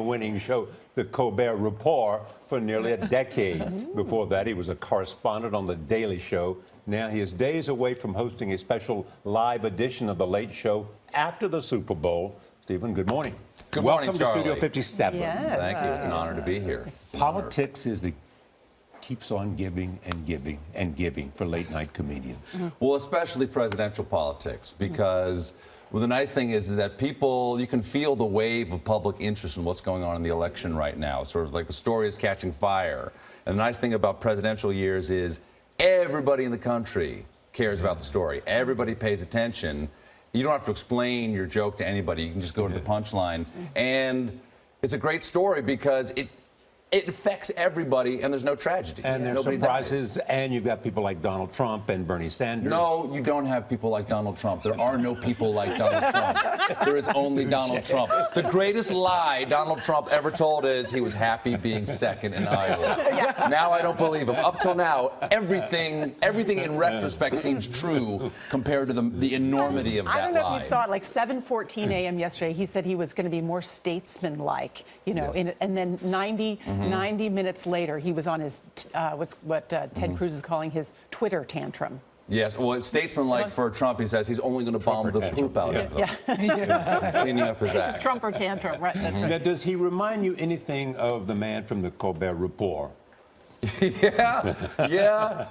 winning show, The Colbert Report, for nearly a decade. Before that, he was a correspondent on The Daily Show. Now he is days away from hosting a special live edition of The Late Show after the Super Bowl. Stephen, good morning. Good morning, Welcome Charlie. to Studio 57. Yes. Thank you. It's an honor to be here. Politics is the keeps on giving and giving and giving for late-night comedians. Well, especially presidential politics, because well, the nice thing is that people, you can feel the wave of public interest in what's going on in the election right now. Sort of like the story is catching fire. And the nice thing about presidential years is everybody in the country cares about the story. Everybody pays attention. You don't have to explain your joke to anybody. You can just go to the punchline. And it's a great story because it affects everybody, and there's no tragedy. And there's Nobody surprises, dies. and you've got people like Donald Trump and Bernie Sanders. No, you don't have people like Donald Trump. There are no people like Donald Trump. There is only Donald Trump. The greatest lie Donald Trump ever told is he was happy being second in Iowa. Now I don't believe him. Up till now, everything in retrospect seems true compared to the enormity of that lie. I don't know if you saw it, like 7:14 a.m. yesterday, he said he was going to be more statesman-like, you know, Yes. and then 90 minutes later, he was on his, Ted Cruz is calling his Twitter tantrum. Yes, well, it's statesman-like for Trump. He says he's only going to bomb the poop out of them. Yeah. He's cleaning up his act. It's Trump or tantrum, right? That's right. Now, does he remind you anything of the man from the Colbert Report? Yeah.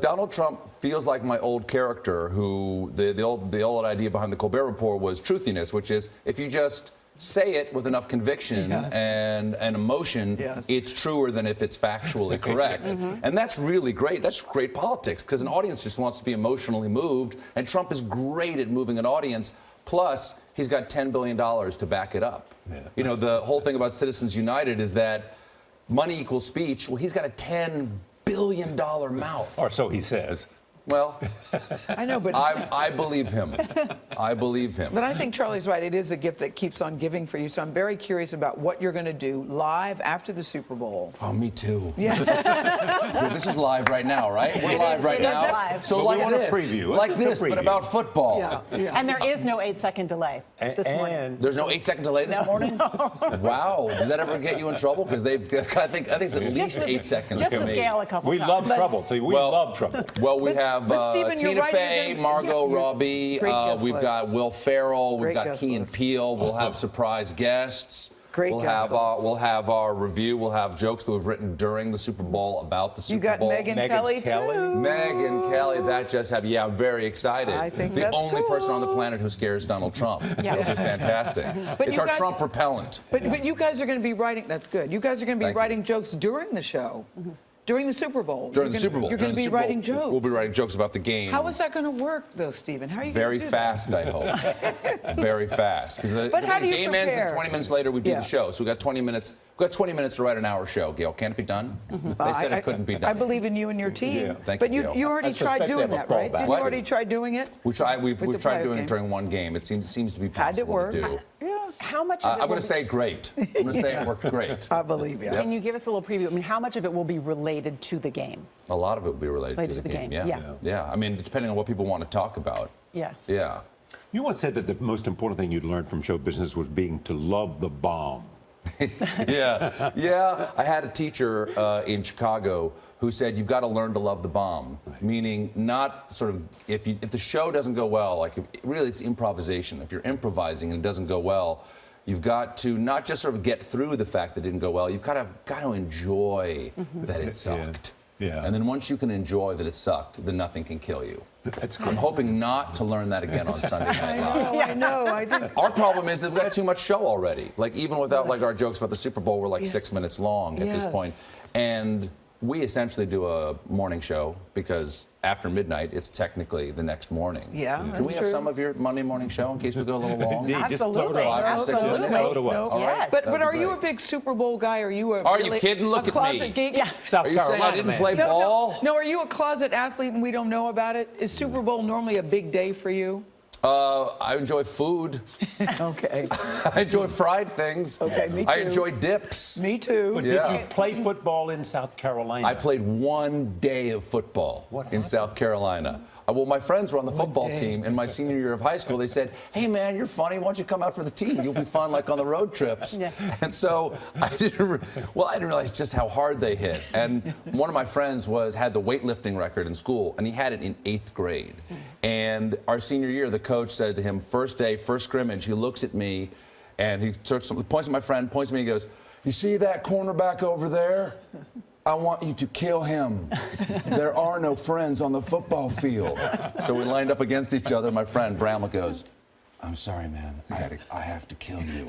Donald Trump feels like my old character who, the old idea behind the Colbert Report was truthiness, which is if you just say it with enough conviction and emotion, it's truer than if it's factually correct. And that's really great. That's great politics, because an audience just wants to be emotionally moved, and Trump is great at moving an audience. Plus, he's got $10 billion to back it up. You know, the whole thing about Citizens United is that money equals speech. Well, he's got a $10 billion mouth. Or so he says. Well, I know, but I believe him. I believe him. But I think Charlie's right. It is a gift that keeps on giving for you. So I'm very curious about what you're going to do live after the Super Bowl. Oh, me too. Yeah. Yeah, this is live right now, right? We're live right now. Live. So But like we want this, a preview. like It's a this, but preview. about football. Yeah. And there is no 8-second delay this morning. And There's no 8-second delay this morning? Wow. Does that ever get you in trouble? Because I think it's at least 8 seconds. Just to with me. Gail a couple we times. love trouble. See, we love trouble. Well, we have but Stephen, you're Tina right, Fey, you're gonna- Margot you're- Robbie. great guest We've got list. Will Ferrell. We've Great got guest Key and list. Peele. We'll have surprise guests. Great we'll guest have list. we'll have our review. We'll have jokes that we've written during the Super Bowl about the You Super got Bowl. Megyn Megyn Kelly, Kelly. too. Megyn Kelly, that just happened. Yeah, I'm very excited. I think the that's only person on the cool. planet who scares Donald Trump. Yeah. It'll be fantastic. But It's you our guys- Trump repellent. But you guys are going to be writing. That's good. You guys are going to be Thank you. writing jokes during the show, during the Super Bowl. During You're the Super Bowl. You're During going to the be Super Bowl, writing jokes. We'll be writing jokes about the game. How is that going to work, though, Stephen? How are you Very going to do fast, I hope. Very fast. Because But how do the you game ends and prepare? 20 minutes later we do Yeah. the show. So we got 20 minutes. We've got 20 minutes to write an hour show, Gail. Can it be done? They said it couldn't be done. I believe in you and your team. Yeah. Thank but you, Gail. you already I suspect tried they doing have a that, right? fallback. Didn't What? you already try doing it? We've tried the doing game. it during one game. It seems to be possible Had to work. to do. Yeah. How much of it I'm will going to say great. I'm going to say it worked great. I believe you. Can you give us a little preview? I mean, how much of it will be related to the game? A lot of it will be related to the game. Yeah. I mean, depending on what people want to talk about. Yeah. Yeah. You once said that the most important thing you'd learned from show business was being to love the bomb. Yeah. I had a teacher in Chicago who said you've got to learn to love the bomb, meaning not sort of if the show doesn't go well, like really it's improvisation. If you're improvising and it doesn't go well, you've got to not just sort of get through the fact that it didn't go well. You've got to enjoy that it sucked. Yeah. And then once you can enjoy that it sucked, then nothing can kill you. That's I'm great. hoping not to learn that again on Sunday Night Live. I know. I think. Our problem is that we've got too much show already. Like even without like our jokes about the Super Bowl, we're like 6 minutes long at this Yes. point. And we essentially do a morning show because after midnight, it's technically the next morning. Yeah, Can that's we have true. some of your Monday morning show in case we go a little long? Indeed, just throw it Absolutely. to us. 5 or 6 minutes. Absolutely. Throw it to us. All right. Yes. But That'd are be you a great. big Super Bowl guy? Are you a Are you really- kidding? Look a at closet me. geek? Yeah. South Are you saying I Carolina didn't man. play ball? No, are you a closet athlete and we don't know about it? Is Super Bowl normally a big day for you? I enjoy food. Okay. I enjoy fried things. Okay, me I too. enjoy dips. Me too. But Yeah. did you play football in South Carolina? I played one day of football in South Carolina. Well, my friends were on the football team in my senior year of high school. They said, "Hey, man, you're funny. Why don't you come out for the team? You'll be fun, like on the road trips." Yeah. And so I didn't realize just how hard they hit. And one of my friends had the weightlifting record in school, and he had it in 8th grade. And our senior year, the coach said to him, first day, first scrimmage, he looks at me, and he points at my friend, points at me, and he goes, "You see that cornerback over there? I want you to kill him. There are no friends on the football field." So we lined up against each other. My friend Bramlett goes, "I'm sorry, man. I have to kill you."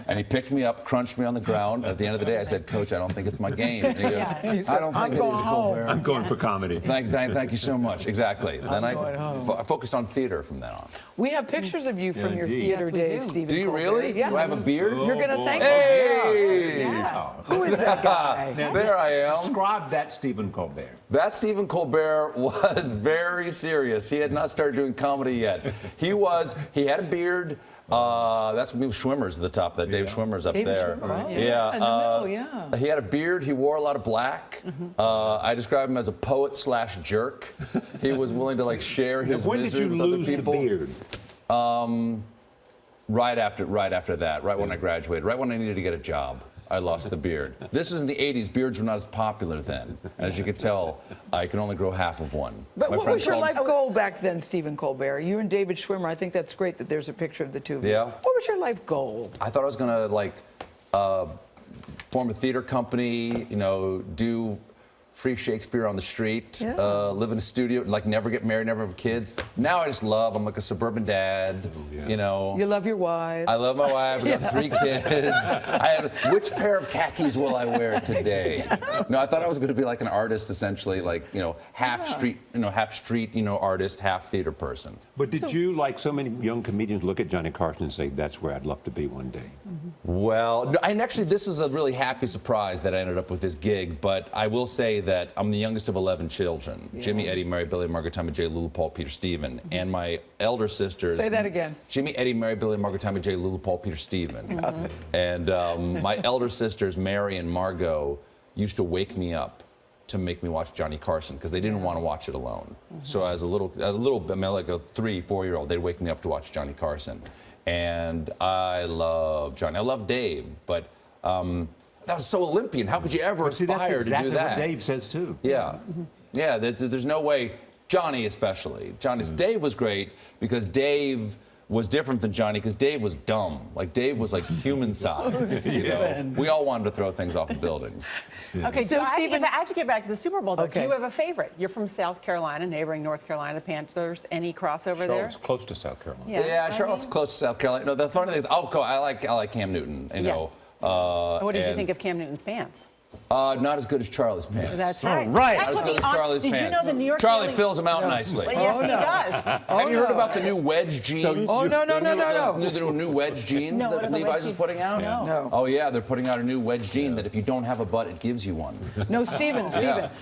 And he picked me up, crunched me on the ground. At the end of the day, I said, "Coach, I don't think it's my game." And he goes, "I don't think it is, Colbert." I'm going for comedy. Thank you so much. Exactly. Then I focused on theater from then on. We have pictures of you from your indeed. theater Yes, we days, do. Stephen. Do you Colbert. really? Yes. Do I have a beard? You're going to thank Hey! Who is that guy? There I am. Describe that Stephen Colbert. That Stephen Colbert was very serious. He had not started doing comedy yet. He had a beard. That's me with Schwimmer's at the top. That Dave Schwimmer's up David there. Schwimmer, oh, Yeah. in the middle, yeah. He had a beard. He wore a lot of black. I describe him as a poet/jerk. He was willing to like share his When did misery you with other lose the people. beard? Right after that, right when I graduated, right when I needed to get a job, I lost the beard. This was in the 80s. Beards were not as popular then. And as you can tell, I can only grow half of one. But My what friend was your called- life goal back then, Stephen Colbert? You and David Schwimmer, I think that's great that there's a picture of the two of you. Yeah. What was your life goal? I thought I was gonna form a theater company, do free Shakespeare on the street, Yeah. live in a studio, like never get married, never have kids. Now I'm like a suburban dad, You love your wife. I love my wife. I've got 3 kids. Which pair of khakis will I wear today? No, I thought I was going to be like an artist, essentially, like half street artist, half theater person. But did you, like so many young comedians, look at Johnny Carson and say, "That's where I'd love to be one day"? Well, no, and actually, this is a really happy surprise that I ended up with this gig. But I will say that I'm the youngest of 11 children: Jimmy, Eddie, Mary, Billy, Margaret, Tommy, Jay, Lulu, Paul, Peter, Stephen, and my elder sisters. Say that again. Jimmy, Eddie, Mary, Billy, Margaret, Tommy, Jay, Lulu, Paul, Peter, Stephen. And my elder sisters, Mary and Margot, used to wake me up to make me watch Johnny Carson because they didn't want to watch it alone. So as a little, like a 3-4-year-old, they'd wake me up to watch Johnny Carson. And I love Johnny. I love Dave, but that was so Olympian. How could you ever aspire That's exactly to do that? what Dave says too. Yeah. Yeah, there's no way. Johnny especially. Dave was great because Dave was different than Johnny because Dave was dumb. Like Dave was like human size. We all wanted to throw things off of buildings. Okay, So, so I Stephen- have to get back to the Super Bowl, though. Okay. Do you have a favorite? You're from South Carolina, neighboring North Carolina, the Panthers. Any crossover there? Charlotte's close to South Carolina. Yeah, Charlotte's close to South Carolina. No, the funny thing is, I like Cam Newton. Yes. What did you think of Cam Newton's pants? Not as good as Charlie's pants. That's right. right. That's Not as what good as the- Charlie's Did pants. you know the New York Charlie Daily- fills them out nicely. Yes, he does. Have you heard about the new wedge jeans? Oh, no. The new wedge jeans No, what are that the Levi's wedge is jeans? putting out? No. No. Oh, yeah, they're putting out a new wedge jean that if you don't have a butt, it gives you one. No, Stephen.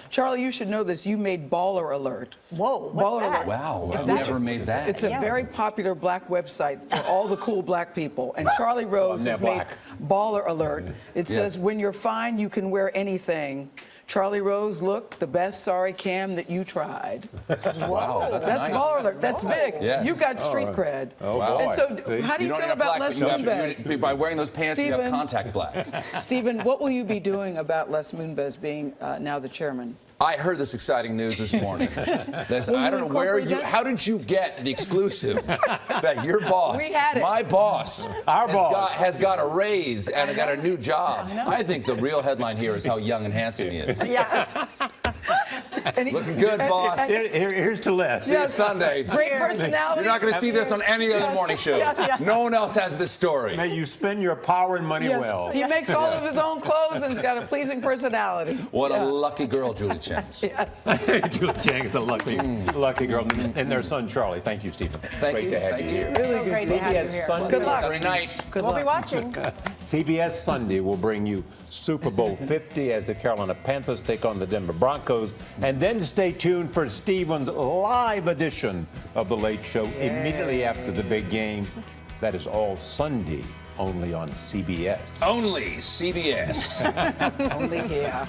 Charlie, you should know this. You made Baller Alert. Whoa, what's Baller that? Alert. Wow, I've that- never made that. It's a very popular black website for all the cool black people. And Charlie Rose they're has made black. Baller Alert. It says, when you're fine, you can wear anything. Charlie Rose, look, the best sorry Cam that you tried. Wow, that's That's nice. Baller Alert. That's big. Yes. You got street cred. Oh, Wow. boy. And so, how do you don't feel have about black, Les but Moonves? by wearing those pants, you have Stephen. contact black. Stephen, what will you be doing about Les Moonves being now the chairman? I heard this exciting news this morning. I don't know where incorporate that? how did you get the exclusive that your boss, We had it. my boss, Our boss. has got a raise and got a new job. I think the real headline here is how young and handsome he is. Yeah. Looking good, boss. Here's to Les. See you Sunday. Great personality. You're not going to see this on any other morning shows. Yes. No one else has this story. May you spend your power and money Yes. well. He makes all of his own clothes and he's got a pleasing personality. What a lucky girl Julie Chang's. Julie Chang is a lucky girl. And their son, Charlie. Thank you, Stephen. Thank Great you. to have Thank you you. here. Really So good. great to have you CBS here. Sunday. Good luck. Sunday night. Good We'll luck. be watching. CBS Sunday will bring you Super Bowl 50 as the Carolina Panthers take on the Denver Broncos. And then stay tuned for Stephen's live edition of The Late Show immediately after the big game. That is all Sunday, only on CBS. Only CBS. Only here.